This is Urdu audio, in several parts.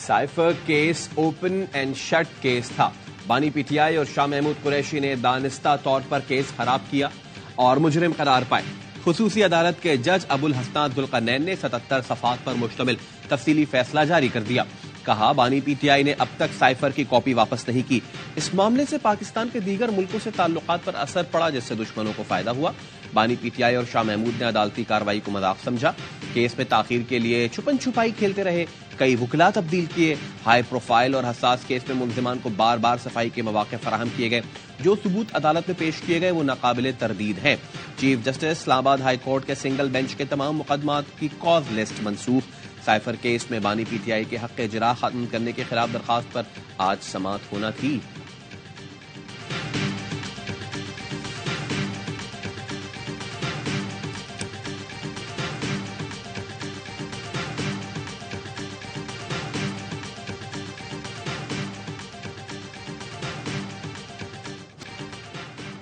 Cipher case open and shut case تھا. بانی پی ٹی آئی اور شاہ محمود قریشی نے دانستہ طور پر کیس خراب کیا اور مجرم قرار پائے. خصوصی عدالت کے جج ابو الحسنات ذوالقرنین نے 77 صفحات پر مشتمل تفصیلی فیصلہ جاری کر دیا. کہا بانی پی ٹی آئی نے اب تک سائفر کی کاپی واپس نہیں کی. اس معاملے سے پاکستان کے دیگر ملکوں سے تعلقات پر اثر پڑا جس سے دشمنوں کو فائدہ ہوا. بانی پی ٹی آئی اور شاہ محمود نے عدالتی کارروائی کو مذاق سمجھا. کیس میں تاخیر کے لیے چھپن چھپائی کھیلتے رہے, کئی وکلا تبدیل کیے, ہائی پروفائل اور حساس کیس میں ملزمان کو بار بار صفائی کے مواقع فراہم کیے گئے. جو ثبوت عدالت میں پیش کیے گئے وہ ناقابل تردید ہیں. چیف جسٹس اسلام آباد ہائی کورٹ کے سنگل بینچ کے تمام مقدمات کی کاز لسٹ منسوخ. سائفر کیس میں بانی پی ٹی آئی کے حق اجرا ختم کرنے کے خلاف درخواست پر آج سماعت ہونا تھی.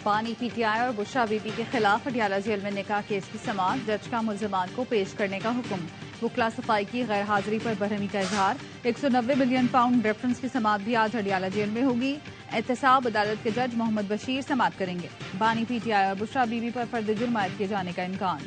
بانی پی ٹی آئی اور بشرا بی بی کے خلاف اڈیالہ جیل میں نکاح کیس کی سماعت. جج کا ملزمان کو پیش کرنے کا حکم. وکلا صفائی کی غیر حاضری پر برہمی کا اظہار. 190 ملین پاؤنڈ ریفرنس کی سماعت بھی آج اڈیالہ جیل میں ہوگی. احتساب عدالت کے جج محمد بشیر سماعت کریں گے. بانی پی ٹی آئی اور بشرا بی بی پر فرد جرم عائد کیے جانے کا امکان.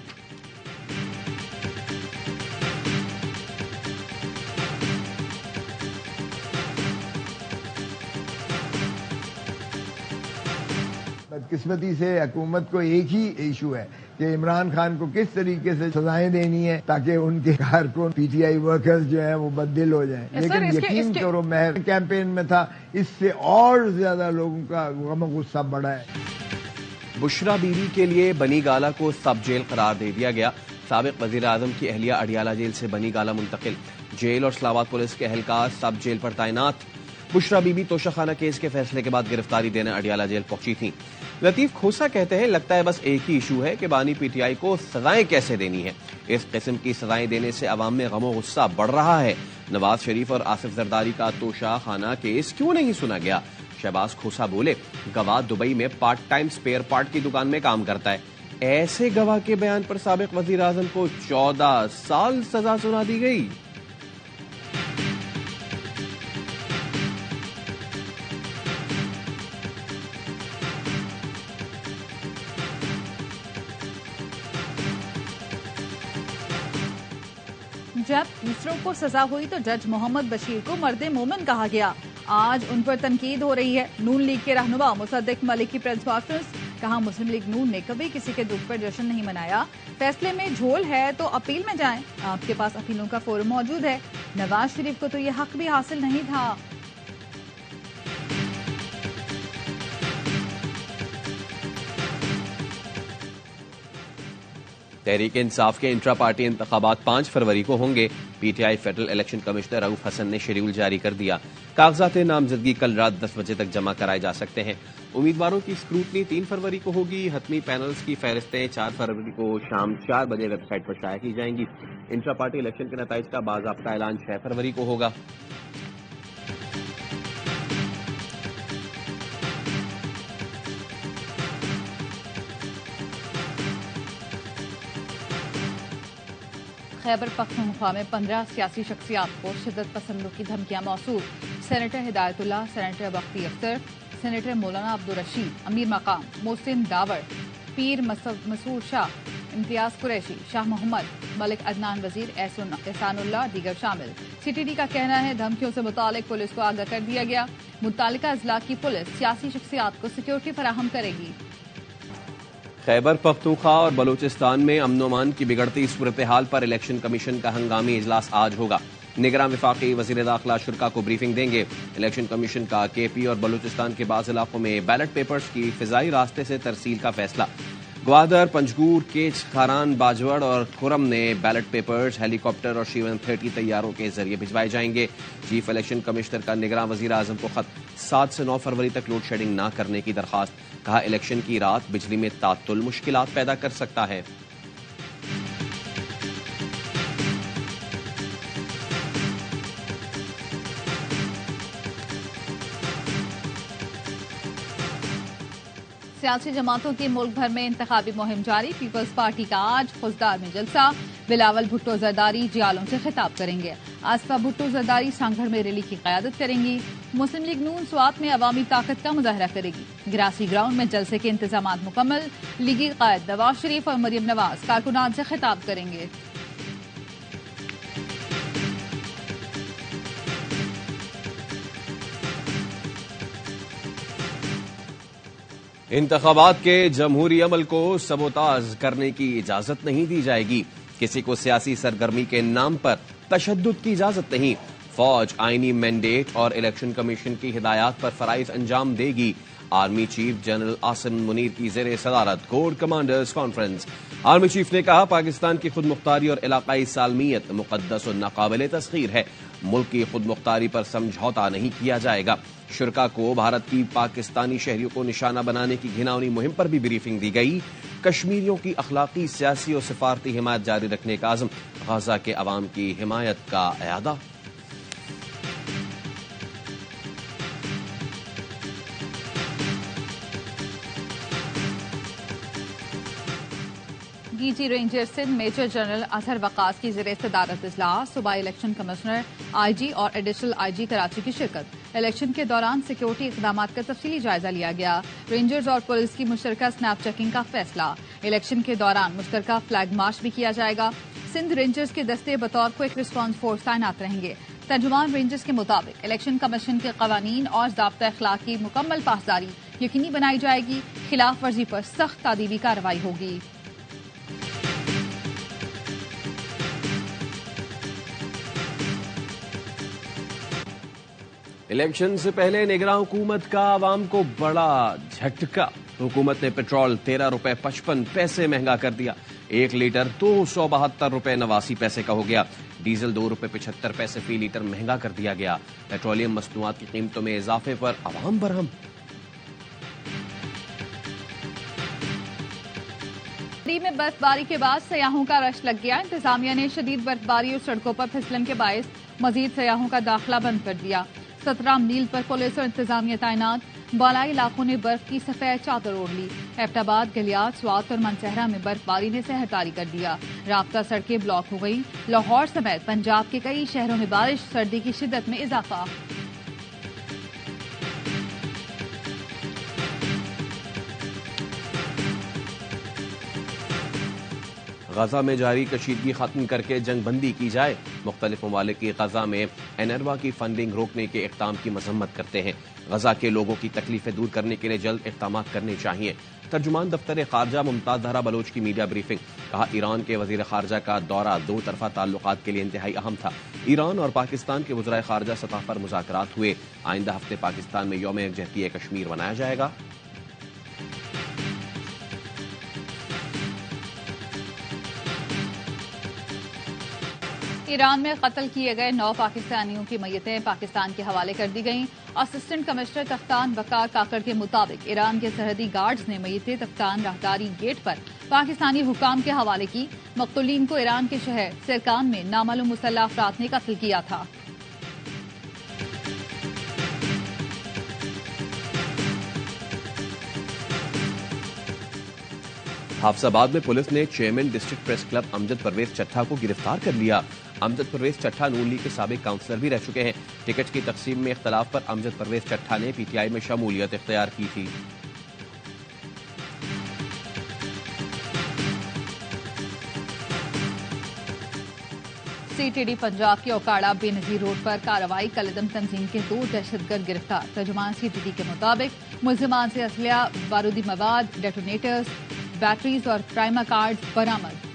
بدقسمتی سے حکومت کو ایک ہی ایشو ہے کہ عمران خان کو کس طریقے سے سزائیں دینی ہے تاکہ ان کے کارکن پی ٹی آئی ورکرز جو ہیں وہ بددل ہو جائیں. لیکن یقین کرو میں کیمپین میں تھا, اس سے اور زیادہ لوگوں کا غم و غصہ بڑھا ہے. بشرا بیوی کے لیے بنی گالہ کو سب جیل قرار دے دیا گیا. سابق وزیر اعظم کی اہلیہ اڈیالہ جیل سے بنی گالہ منتقل. جیل اور اسلام آباد پولیس کے اہلکار سب جیل پر تعینات. بشرا بی بی توشہ خانہ کیس کے فیصلے کے بعد گرفتاری دینے اڈیالہ جیل پہنچی تھیں. لطیف کھوسا کہتے ہیں لگتا ہے بس ایک ہی ایشو ہے کہ بانی پی ٹی آئی کو سزائیں کیسے دینی ہے. اس قسم کی سزائیں دینے سے عوام میں غم و غصہ بڑھ رہا ہے. نواز شریف اور آصف زرداری کا توشہ خانہ کیس کیوں نہیں سنا گیا؟ شہباز کھوسا بولے گواہ دبئی میں پارٹ ٹائم سپیئر پارٹ کی دکان میں کام کرتا ہے. ایسے گواہ کے بیان پر سابق وزیر اعظم کو 14 سال سزا سنا دی گئی. جب دوسروں کو سزا ہوئی تو جج محمد بشیر کو مرد مومن کہا گیا. آج ان پر تنقید ہو رہی ہے. نون لیگ کے رہنما مصدق ملک کی پریس کانفرنس. کہا مسلم لیگ نون نے کبھی کسی کے دکھ پر جشن نہیں منایا. فیصلے میں جھول ہے تو اپیل میں جائیں. آپ کے پاس اپیلوں کا فورم موجود ہے. نواز شریف کو تو یہ حق بھی حاصل نہیں تھا. تحریک انصاف کے انٹرا پارٹی انتخابات 5 فروری کو ہوں گے. P T I federal election commissioner Rauf Hassan نے شیڈول جاری کر دیا. کاغذات نامزدگی کل رات 10 بجے تک جمع کرائے جا سکتے ہیں. امیدواروں کی اسکروٹنی 3 فروری کو ہوگی. حتمی پینلز کی فہرستیں 4 فروری کو شام 4 بجے ویب سائٹ پر شائع کی جائیں گی. انٹرا پارٹی الیکشن کے نتائج کا باضابطہ اعلان 6 فروری کو ہوگا. خیبر پختونخوا میں 15 سیاسی شخصیات کو شدت پسندوں کی دھمکیاں موصول. سینیٹر ہدایت اللہ, سینیٹر بختی اختر, سینیٹر مولانا عبدالرشید, امیر مقام, محسن داور, پیر مسعود شاہ, امتیاز قریشی, شاہ محمد, ملک عدنان وزیر, احسان اللہ دیگر شامل. سی ٹی ڈی کا کہنا ہے دھمکیوں سے متعلق پولیس کو آگاہ کر دیا گیا. متعلقہ اضلاع کی پولیس سیاسی شخصیات کو سیکورٹی فراہم کرے گی. خیبر پختونخوا اور بلوچستان میں امن و امان کی بگڑتی صورتحال پر الیکشن کمیشن کا ہنگامی اجلاس آج ہوگا. نگراں وفاقی وزیر داخلہ شرکا کو بریفنگ دیں گے. الیکشن کمیشن کا کے پی اور بلوچستان کے بعض علاقوں میں بیلٹ پیپرز کی فضائی راستے سے ترسیل کا فیصلہ. گوادر, پنجگور, کیچ, کھاران, باجوڑ اور کھرم نے بیلٹ پیپرز ہیلی کاپٹر اور شیون 30 طیاروں کے ذریعے بھجوائے جائیں گے. چیف الیکشن کمشنر کا نگراں وزیر اعظم کو خط. 7 سے 9 فروری تک لوڈ شیڈنگ نہ کرنے کی درخواست. کہا الیکشن کی رات بجلی میں تعطل مشکلات پیدا کر سکتا ہے. سیاسی جماعتوں کی ملک بھر میں انتخابی مہم جاری. پیپلز پارٹی کا آج خوزدار میں جلسہ. بلاول بھٹو زرداری جیالوں سے خطاب کریں گے۔ آصفہ بھٹو زرداری سانگھڑ میں ریلی کی قیادت کریں گی۔ مسلم لیگ نون سوات میں عوامی طاقت کا مظاہرہ کرے گی۔ گراسی گراؤنڈ میں جلسے کے انتظامات مکمل، لیگی قائد نواز شریف اور مریم نواز کارکنان سے خطاب کریں گے۔ انتخابات کے جمہوری عمل کو سبوتاژ کرنے کی اجازت نہیں دی جائے گی۔ کسی کو سیاسی سرگرمی کے نام پر تشدد کی اجازت نہیں۔ فوج آئینی مینڈیٹ اور الیکشن کمیشن کی ہدایات پر فرائض انجام دے گی۔ Army chief general Asim Munir کی زیر صدارت corps commanders conference. Army chief نے کہا پاکستان کی خود مختاری اور علاقائی سالمیت مقدس و ناقابل تسخیر ہے۔ ملک کی خود مختاری پر سمجھوتا نہیں کیا جائے گا۔ شرکا کو بھارت کی پاکستانی شہریوں کو نشانہ بنانے کی گھناؤنی مہم پر بھی بریفنگ دی گئی۔ کشمیریوں کی اخلاقی، سیاسی اور سفارتی حمایت جاری رکھنے کا عزم۔ غزہ کے عوام کی حمایت کا اعادہ۔ D G ranger Sindh major general Azhar Waqas کی زیر صدارت اجلاس۔ صوبائی الیکشن کمشنر آئی جی اور ایڈیشنل آئی جی کراچی کی شرکت۔ الیکشن کے دوران سیکیورٹی اقدامات کا تفصیلی جائزہ لیا گیا۔ رینجرز اور پولیس کی مشترکہ سنیپ چیکنگ کا فیصلہ۔ الیکشن کے دوران مشترکہ فلیگ مارچ بھی کیا جائے گا۔ سندھ رینجرز کے دستے بطور کوئک رسپانس فورس تعینات رہیں گے۔ ترجمان رینجرز کے مطابق الیکشن کمیشن کے قوانین اور ضابطہ اخلاق کی مکمل پاسداری یقینی بنائی جائے گی۔ خلاف ورزی پر سخت تادیبی کارروائی ہوگی۔ الیکشن سے پہلے نگراں حکومت کا عوام کو بڑا جھٹکا۔ حکومت نے پیٹرول 13 روپے 55 پیسے مہنگا کر دیا۔ 1 لیٹر 272 روپے 89 پیسے کا ہو گیا۔ ڈیزل 2 روپے 75 پیسے فی لیٹر مہنگا کر دیا گیا۔ پیٹرولیم مصنوعات کی قیمتوں میں اضافے پر عوام برہم۔ میں برف باری کے بعد سیاحوں کا رش لگ گیا۔ انتظامیہ نے شدید برف باری اور سڑکوں پر پھسلن کے باعث مزید سیاحوں کا داخلہ بند کر دیا۔ 17 میل پر پولیس اور انتظامیہ تعینات۔ بالائی علاقوں نے برف کی سفید چادر اوڑھ لی۔ ایبٹ آباد، گلیات، سوات اور منسہرہ میں برف باری نے سحر طاری کر دیا۔ رابطہ سڑکیں بلاک ہو گئی۔ لاہور سمیت پنجاب کے کئی شہروں میں بارش، سردی کی شدت میں اضافہ۔ غزہ میں جاری کشیدگی ختم کر کے جنگ بندی کی جائے۔ مختلف ممالک کی غزہ میں انروا کی فنڈنگ روکنے کے اقدام کی مذمت کرتے ہیں۔ غزہ کے لوگوں کی تکلیفیں دور کرنے کے لیے جلد اقدامات کرنے چاہیے۔ ترجمان دفتر خارجہ ممتاز زہرا بلوچ کی میڈیا بریفنگ۔ کہا ایران کے وزیر خارجہ کا دورہ 2 طرفہ تعلقات کے لیے انتہائی اہم تھا۔ ایران اور پاکستان کے وزرائے خارجہ سطح پر مذاکرات ہوئے۔ آئندہ ہفتے پاکستان میں یوم یکجہتی کشمیر منایا جائے گا۔ ایران میں قتل کیے گئے 9 پاکستانیوں کی میتیں پاکستان کے حوالے کر دی گئیں۔ اسسٹنٹ کمشنر تفتان وقار کاکڑ کے مطابق ایران کے سرحدی گارڈز نے میتیں تفتان راہداری گیٹ پر پاکستانی حکام کے حوالے کی۔ مقتولین کو ایران کے شہر سرکان میں نامعلوم مسلح افراد نے قتل کیا تھا۔ حافظ آباد میں پولیس نے چیئرمین ڈسٹرکٹ پریس کلب امجد پرویز چٹھا کو گرفتار کر لیا۔ امجد پرویز چٹھا نون لیگ کے سابق کاؤنسلر بھی رہ چکے ہیں۔ ٹکٹ کی تقسیم میں اختلاف پر امجد پرویز چٹھا نے پی ٹی آئی میں شمولیت اختیار کی تھی۔ سی ٹی ڈی پنجاب کے اوکاڑا بے نظیر روڈ پر کارروائی۔ کالعدم تنظیم کے 2 دہشت گرد گرفتار۔ ترجمان سی ٹی ڈی کے مطابق ملزمان سے اسلحہ، بارودی مواد، ڈیٹونیٹرز، بیٹریز اور پرائمر کارڈز برآمد۔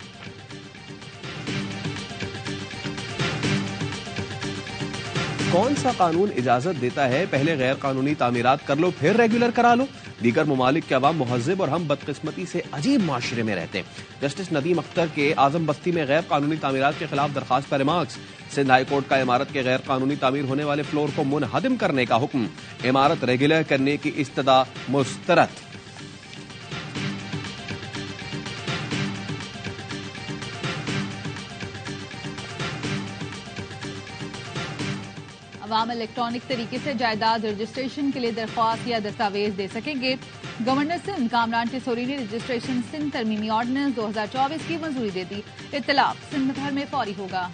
کون سا قانون اجازت دیتا ہے پہلے غیر قانونی تعمیرات کر لو پھر ریگولر کرا لو؟ دیگر ممالک کے عوام مہذب اور ہم بدقسمتی سے عجیب معاشرے میں رہتے ہیں۔ جسٹس ندیم اختر کے اعظم بستی میں غیر قانونی تعمیرات کے خلاف درخواست پر ریمارکس۔ سندھ ہائی کورٹ کا عمارت کے غیر قانونی تعمیر ہونے والے فلور کو منہدم کرنے کا حکم۔ عمارت ریگولر کرنے کی استدعا مسترد۔ عوام الیکٹرانک طریقے سے جائیداد رجسٹریشن کے لیے درخواست یا دستاویز دے سکیں گے. گورنر سندھ کامران ٹیسوری نے رجسٹریشن سندھ ترمیمی آرڈیننس 2024 کی منظوری دے دی. اطلاق سندھ بھر میں فوری ہوگا.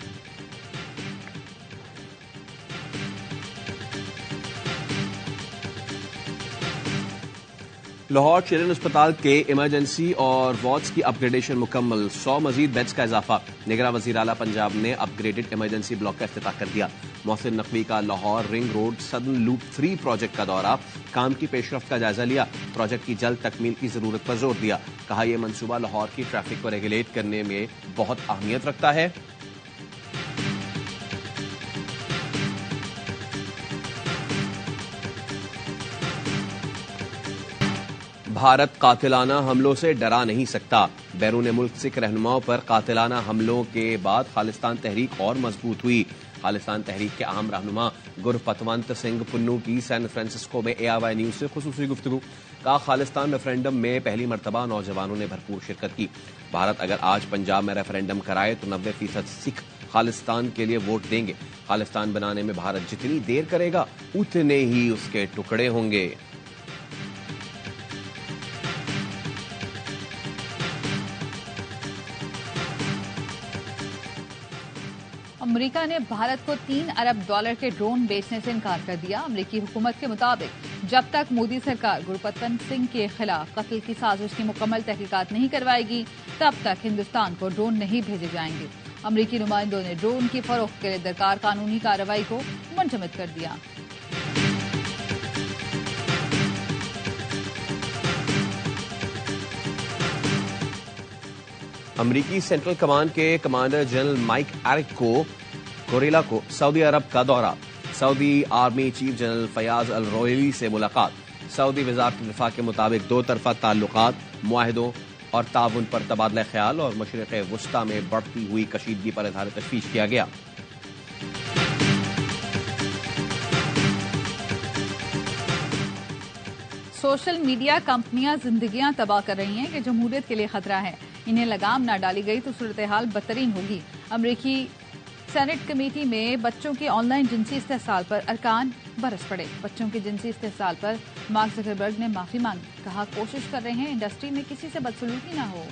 لاہور چلڈرن اسپتال کے ایمرجنسی اور وارڈز کی اپ گریڈیشن مکمل. 100 مزید بیڈز کا اضافہ. نگراں وزیر اعلیٰ پنجاب نے اپ گریڈڈ ایمرجنسی بلاک کا افتتاح کر دیا. محسن نقوی کا Lahore ring road southern loop 3 project کا دورہ. کام کی پیش رفت کا جائزہ لیا. پروجیکٹ کی جلد تکمیل کی ضرورت پر زور دیا. کہا یہ منصوبہ لاہور کی ٹریفک کو ریگولیٹ کرنے میں بہت اہمیت رکھتا ہے. بھارت قاتلانہ حملوں سے ڈرا نہیں سکتا. بیرون ملک سکھ رہنماؤں پر قاتلانہ حملوں کے بعد خالصتان تحریک اور مضبوط ہوئی. خالصتان تحریک کے اہم رہنما گرپتونت سنگھ پنو کی سین فرانسسکو میں ARY نیوز سے خصوصی گفتگو. کہا خالصتان ریفرینڈم میں پہلی مرتبہ نوجوانوں نے بھرپور شرکت کی. بھارت اگر آج پنجاب میں ریفرینڈم کرائے تو 90% سکھ خالصتان کے لیے ووٹ دیں گے. خالصتان بنانے میں بھارت جتنی دیر کرے گا اتنے ہی اس کے ٹکڑے ہوں گے. امریکہ نے بھارت کو $3 ارب کے ڈرون بیچنے سے انکار کر دیا. امریکی حکومت کے مطابق جب تک مودی سرکار گرپتونت سنگھ کے خلاف قتل کی سازش کی مکمل تحقیقات نہیں کروائے گی تب تک ہندوستان کو ڈرون نہیں بھیجے جائیں گے. امریکی نمائندوں نے ڈرون کی فروخت کے لیے درکار قانونی کارروائی کو منجمد کر دیا. امریکی سینٹرل کمانڈ کے commander general mic Eric Kurilla کو سعودی عرب کا دورہ. سعودی آرمی چیف جنرل فیاض الرویلی سے ملاقات. سعودی وزارت دفاع کے مطابق دو طرفہ تعلقات، معاہدوں اور تعاون پر تبادلہ خیال اور مشرق وسطی میں بڑھتی ہوئی کشیدگی پر اظہار تشویش کیا گیا. سوشل میڈیا کمپنیاں زندگیاں تباہ کر رہی ہیں کہ جمہوریت کے لیے خطرہ ہے. انہیں لگام نہ ڈالی گئی تو صورتحال بدترین ہوگی. امریکی سینٹ کمیٹی میں بچوں کے آن لائن جنسی استحصال پر ارکان برس پڑے. بچوں کے جنسی استحصال پر مارک زکربرگ نے معافی مانگی. کہا کوشش کر رہے ہیں انڈسٹری میں کسی سے بدسلوکی نہ ہو.